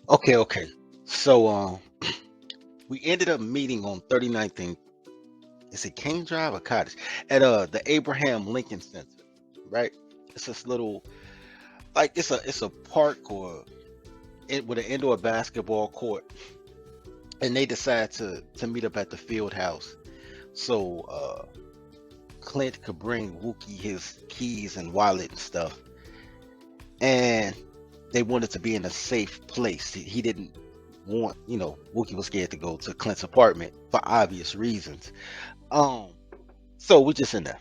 Okay. So we ended up meeting on 39th and is it King Drive or Cottage at the Abraham Lincoln Center, right? It's this little like it's a park or it with an indoor basketball court, and they decided to meet up at the field house so Clint could bring Wookie his keys and wallet and stuff, and they wanted to be in a safe place. He didn't want, Wookie was scared to go to Clint's apartment for obvious reasons. Um, so we just in there.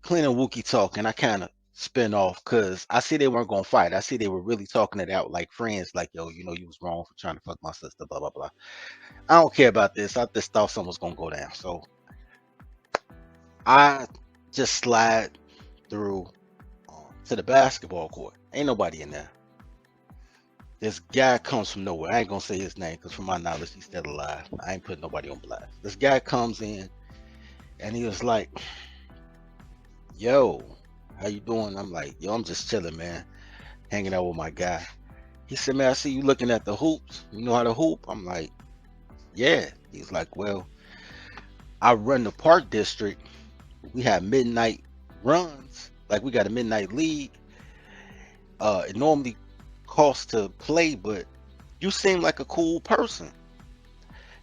Clint and Wookie talking. I kind of spin off because I see they weren't gonna fight. I see they were really talking it out like friends, like, yo, you was wrong for trying to fuck my sister, blah blah blah. I don't care about this. I just thought something was gonna go down. So I just slide through to the basketball court. Ain't nobody in there. This guy comes from nowhere. I ain't gonna say his name because from my knowledge, he's still alive. I ain't putting nobody on blast. This guy comes in and he was like, yo, how you doing? I'm like, yo, I'm just chilling, man. Hanging out with my guy. He said, man, I see you looking at the hoops. You know how to hoop? I'm like, yeah. He's like, well, I run the park district. We have midnight runs. Like we got a midnight league. It normally costs to play, but you seem like a cool person.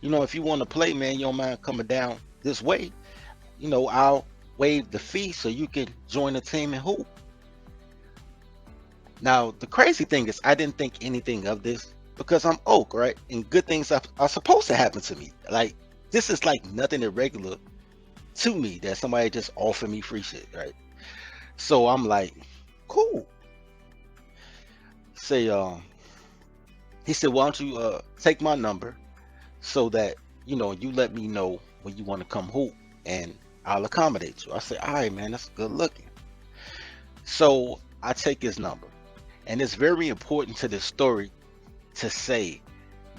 If you want to play, man, you don't mind coming down this way. I'll waive the fee so you can join the team and hoop. Now, the crazy thing is, I didn't think anything of this because I'm Oak, right? And good things are supposed to happen to me. Like, this is like nothing irregular to me that somebody just offered me free shit, right? So I'm like, cool. Say, he said, why don't you take my number so that, you let me know when you want to come hoop and I'll accommodate you. I said, all right, man, that's good looking. So I take his number. And it's very important to this story to say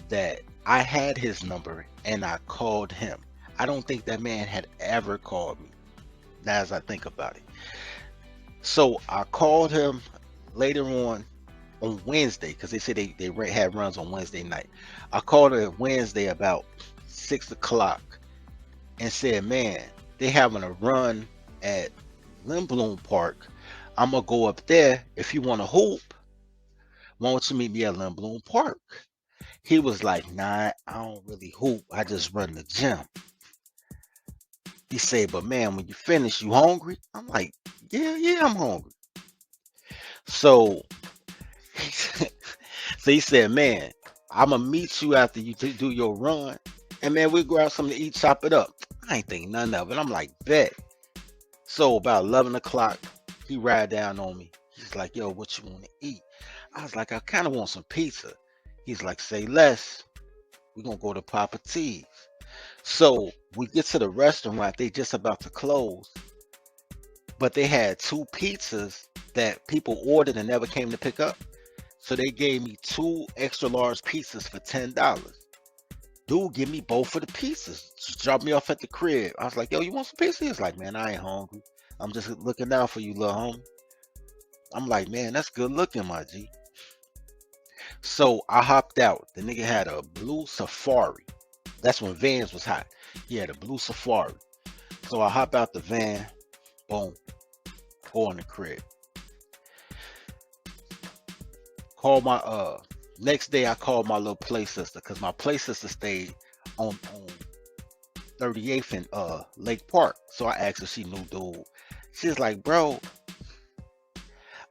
that I had his number and I called him. I don't think that man had ever called me, as I think about it. So I called him later on Wednesday because they said they had runs on Wednesday night. I called her Wednesday about 6 o'clock and said, man, they having a run at Lindblom Park. I'm going to go up there. If you want to hoop, why don't you meet me at Lindblom Park? He was like, nah, I don't really hoop. I just run the gym. He said, but man, when you finish, you hungry? I'm like, yeah, I'm hungry. So he said, man, I'm going to meet you after you do your run. And man, we grab something to eat, chop it up. I ain't think none of it. I'm like, bet. So about 11 o'clock, he ride down on me. He's like, yo, what you want to eat? I was like, I kind of want some pizza. He's like, say less. We're going to go to Pt2. So we get to the restaurant. They just about to close. But they had 2 pizzas that people ordered and never came to pick up. So they gave me 2 extra large pizzas for $10. Dude, give me both of the pizzas. Just drop me off at the crib. I was like, yo, you want some pizza? He's like, man, I ain't hungry. I'm just looking out for you, little homie. I'm like, man, that's good looking, my G. So I hopped out. The nigga had a blue Safari. That's when Vans was hot. He had a blue Safari. So I hop out the van. Boom. Go in the crib. Call my next day I called my little play sister because my play sister stayed on 38th and Lake Park. So I asked her if she knew dude. She's like, bro,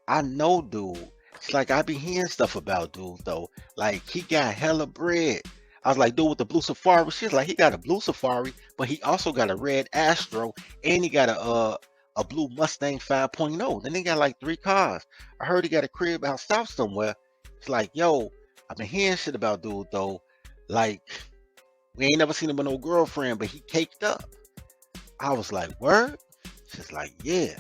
I know dude. She's like, I be hearing stuff about dude though. Like he got hella bread. I was like, dude with the blue Safari. She's like, he got a blue Safari, but he also got a red Astro and he got a blue Mustang 5.0. Then he got like 3 cars. I heard he got a crib out south somewhere. It's like, yo, I've been hearing shit about dude though. Like, we ain't never seen him with no girlfriend, but he caked up. I was like, word? She's like, yeah.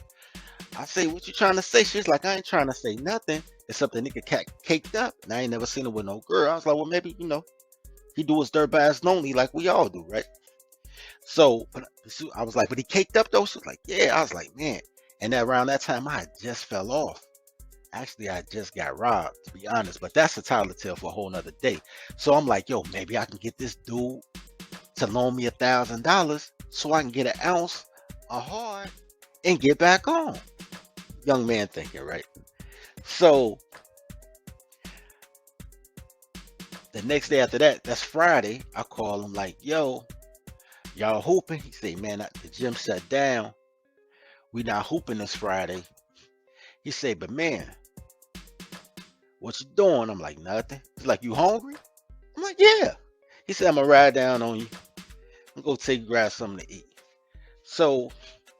I say, what you trying to say? She's like, I ain't trying to say nothing. Except the nigga caked up. And I ain't never seen him with no girl. I was like, well, maybe, he do his dirt bags lonely like we all do, right? So, but I was like, but he caked up though? She was like, yeah. I was like, man. And around that time, I just fell off. Actually, I just got robbed, to be honest, but that's a toddler tale for a whole nother day. So I'm like, yo, maybe I can get this dude to loan me $1,000 so I can get an ounce of hard and get back on. Young man thinking, right? So the next day after that, that's Friday, I call him like, yo, y'all hooping? He say, man, the gym shut down. We not hooping this Friday. He say, but man, what you doing? I'm like, nothing. He's like, you hungry? I'm like, yeah. He said, I'm gonna ride down on you. I'm gonna take you grab something to eat. So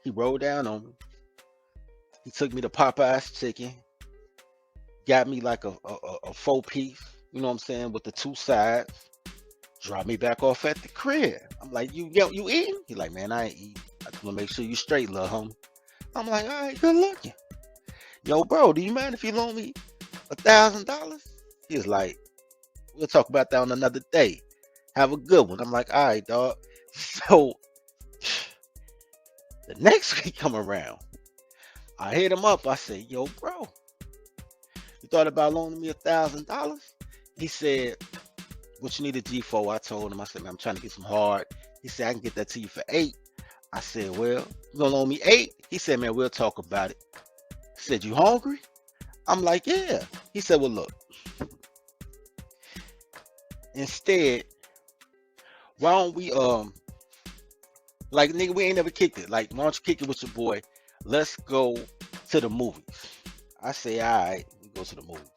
he rode down on me. He took me to Popeye's chicken, got me like a 4-piece, you know what I'm saying, with the 2 sides, dropped me back off at the crib. I'm like, you eating? He like, man, I ain't eating. I just wanna make sure you straight, little homie. I'm like, all right, good looking. Yo, bro, do you mind if you loan me $1,000? He was like, we'll talk about that on another day. Have a good one. I'm like, all right, dog. So the next week come around, I hit him up. I say, yo, bro, you thought about loaning me $1,000? He said, what you need a G for? I told him, I said, man, I'm trying to get some hard. He said, I can get that to you for 8. I said, well, you gonna loan me 8? He said, man, we'll talk about it. He said, you hungry? I'm like, yeah. He said, well, look, instead, why don't we, like, nigga, we ain't never kicked it. Like, why don't you kick it with your boy? Let's go to the movies. I say, all right, we go to the movies.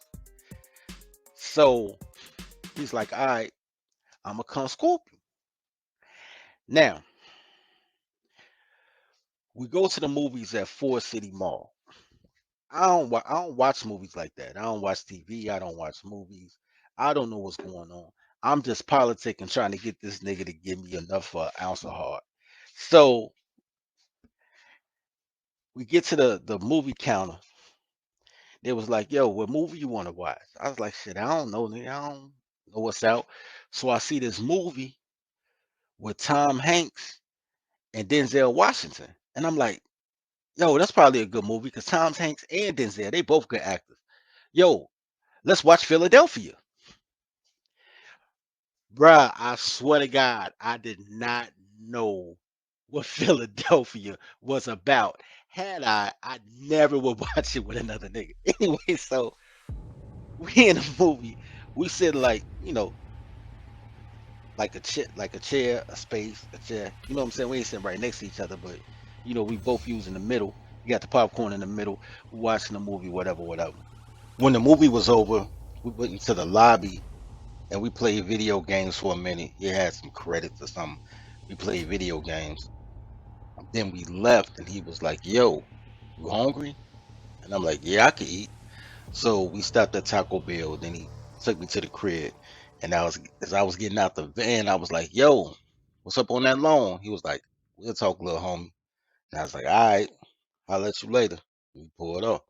So he's like, all right, I'm gonna come scoop you. Now, we go to the movies at Ford City Mall. I don't watch movies like that. I don't watch TV. I don't watch movies. I don't know what's going on. I'm just politicking, trying to get this nigga to give me enough for an ounce of hard. So we get to the movie counter. They was like, yo, what movie you want to watch? I was like, shit, I don't know, nigga. I don't know what's out. So I see this movie with Tom Hanks and Denzel Washington. And I'm like, yo, that's probably a good movie because Tom Hanks and Denzel, they both good actors. Yo, let's watch Philadelphia. Bruh, I swear to God, I did not know what Philadelphia was about. Had I never would watch it with another nigga. Anyway, so we in the movie, we sit like, like a chair, a space, a chair. You know what I'm saying? We ain't sitting right next to each other, but we both use in the middle. You got the popcorn in the middle. We watching the movie, whatever, whatever. When the movie was over, we went into the lobby and we played video games for a minute. He had some credits or something. We played video games. Then we left and he was like, yo, you hungry? And I'm like, yeah, I can eat. So we stopped at Taco Bell. Then he took me to the crib. And as I was getting out the van, I was like, yo, what's up on that loan? He was like, we'll talk, little homie. And I was like, all right, I'll let you later. We pulled up.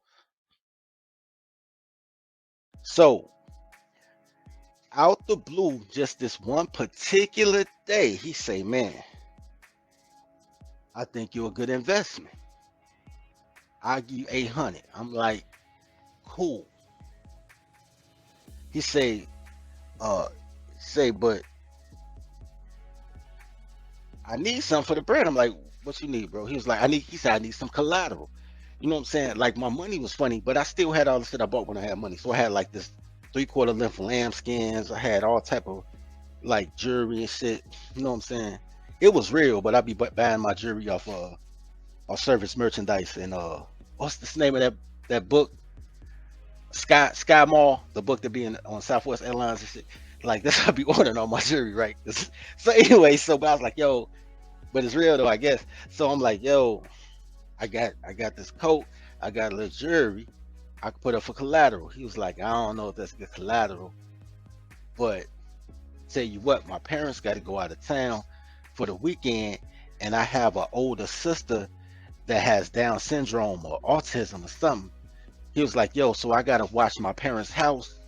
So out the blue, just this one particular day, he say, man, I think you're a good investment. I'll give you 800. I'm like, cool. He uh, but I need some for the bread. I'm like, what you need, bro? He was like, he said, I need some collateral. You know what I'm saying? Like my money was funny, but I still had all the shit I bought when I had money. So I had like this 3/4 length lamb skins. I had all type of like jewelry and shit. You know what I'm saying? It was real, but I'd be buying my jewelry off service merchandise and what's the name of that book? Sky Mall, the book that be on Southwest Airlines and shit. Like that's how I be ordering all my jewelry, right? So anyway, but I was like, yo, but it's real though, I guess. So I'm like, yo, I got this coat, I got a little jewelry, I could put up for collateral. He was like, I don't know if that's good collateral, but tell you what, my parents got to go out of town for the weekend, and I have an older sister that has Down syndrome or autism or something. He was like, yo, so I gotta watch my parents' house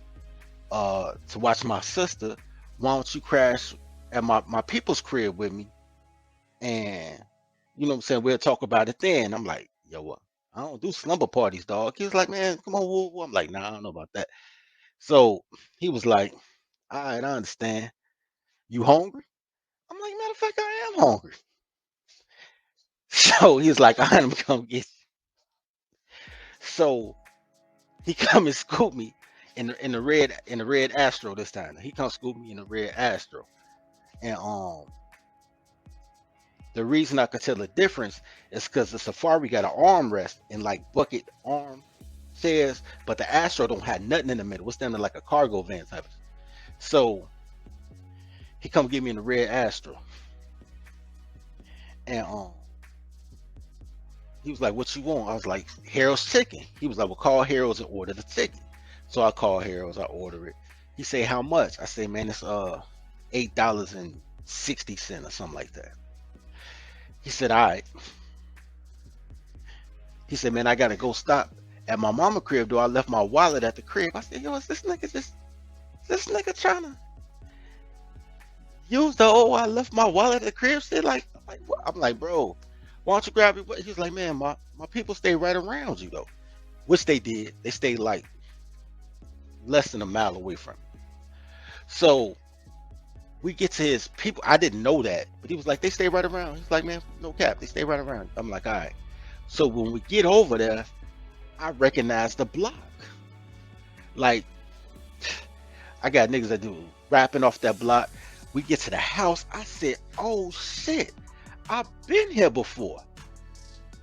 to watch my sister. Why don't you crash at my people's crib with me? And you know what I'm saying, we'll talk about it then. I'm like, yo, what? I don't do slumber parties, dog. He was like, man, come on, woo, woo. I'm like, nah, I don't know about that. So he was like, all right, I understand. You hungry? I'm like, matter of fact, I am hungry. So he's like, I am come get you. So he come and scoop me in the red Astro this time. He come scoop me in the red Astro. And the reason I could tell the difference is because the Safari got an armrest and like bucket arm chairs, but the Astro don't have nothing in the middle. It's standing like a cargo van type of thing. So he come get me in the red Astro. And he was like, what you want? I was like, Harold's chicken. He was like, well, call Harold's and order the chicken. So I call Harold's, I order it. He say, how much? I say, man, it's $8.60 or something like that. He said, all right. He said, man, I gotta go stop at my mama crib, though. I left my wallet at the crib. I said, yo, is this nigga trying to use the I left my wallet at the crib shit? Like what? I'm like, bro, why don't you grab it? He's like, man, my people stay right around you though. Which they did. They stayed like less than a mile away from me. So we get to his people. I didn't know that, but he was like, they stay right around. He's like, man, no cap, they stay right around. I'm like, all right. So when we get over there, I recognize the block. Like, I got niggas that do rapping off that block. We get to the house. I said, oh shit, I've been here before.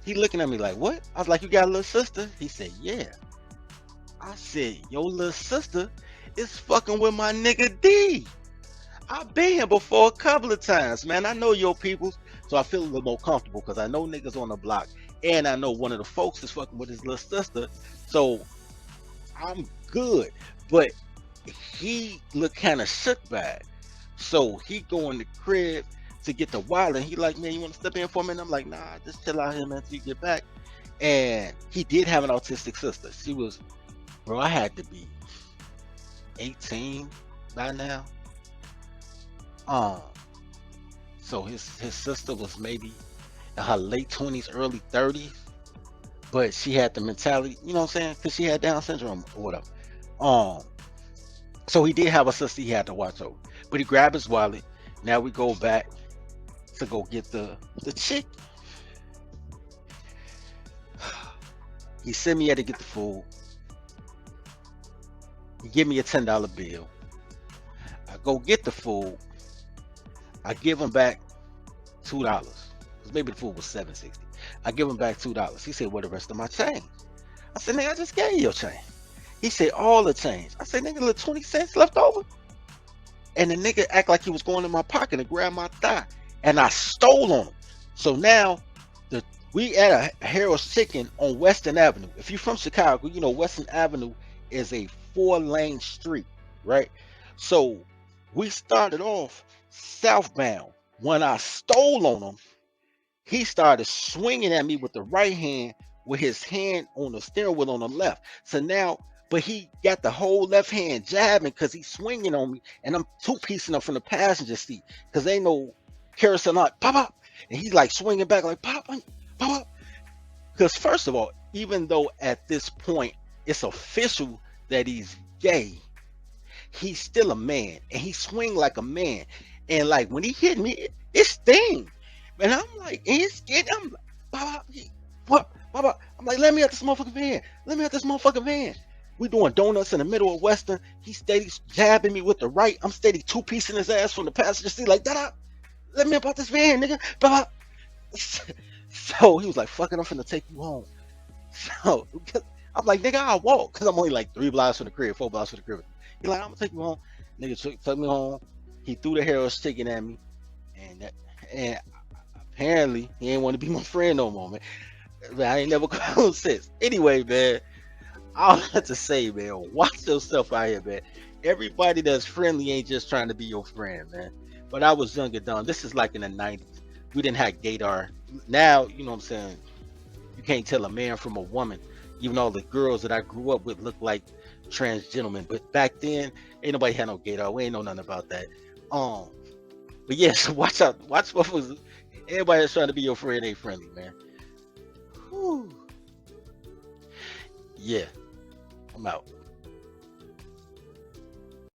He looking at me like, what? I was like, you got a little sister? He said, yeah. I said, your little sister is fucking with my nigga D. I've been here before a couple of times, man. I know your peoples, so I feel a little more comfortable because I know niggas on the block, and I know one of the folks is fucking with his little sister, so I'm good. But he looked kind of shook by it, so he go in the crib to get the wallet, and he like, man, you want to step in for me? And I'm like, nah, just chill out here, man, till you get back. And he did have an autistic sister. She was, bro, I had to be 18 by now. So his sister was maybe in her late 20s, early 30s, but she had the mentality, you know what I'm saying? Because she had Down syndrome or whatever. So he did have a sister he had to watch over. But he grabbed his wallet. Now we go back to go get the chick. He sent me out to get the food. He give me a $10 bill. I go get the food. I give him back $2. Because maybe the food was $7.60. I give him back $2. He said, "Where the rest of my change?" I said, "Nigga, I just gave you your change." He said, "All the change." I said, "Nigga, little 20 cents left over." And the nigga act like he was going in my pocket and grab my thigh. And I stole on him. So now we at a Harold's Chicken on Western Avenue. If you're from Chicago, you know Western Avenue is a 4-lane street, right? So we started off southbound. When I stole on him, he started swinging at me with the right hand with his hand on the steering wheel on the left. So now, but he got the whole left hand jabbing because he's swinging on me, and I'm two-piecing him from the passenger seat because ain't no carousel on. Pop up, and he's like swinging back like pop up. Because first of all, even though at this point it's official that he's gay, he's still a man, and he swing like a man. And like when he hit me, it sting. And I'm like, and he's scared. I'm like, what? I'm like, let me out this motherfucking van. Let me out this motherfucking van. We doing donuts in the middle of Western. He's steady jabbing me with the right. I'm steady two-piecing his ass from the passenger seat like that. Let me about this van, nigga. So he was like, fuck it, I'm finna take you home. So I'm like, nigga, I'll walk. Because I'm only like 3 blocks from the crib, 4 blocks from the crib. He's like, I'm gonna take you home. Nigga took me home. He threw the Harold's Chicken at me. And apparently he ain't want to be my friend no more, man. But I ain't never called him since. Anyway, man, all I have to say, man, watch yourself out here, man. Everybody that's friendly ain't just trying to be your friend, man. But I was young and dumb. This is like in the 90s. We didn't have gaydar. Now, you know what I'm saying? You can't tell a man from a woman. Even all the girls that I grew up with look like trans gentlemen. But back then, ain't nobody had no gaydar. We ain't know nothing about that. But yes, so watch out. Watch what was. Everybody that's trying to be your friend ain't friendly, man. Whew. Yeah, I'm out.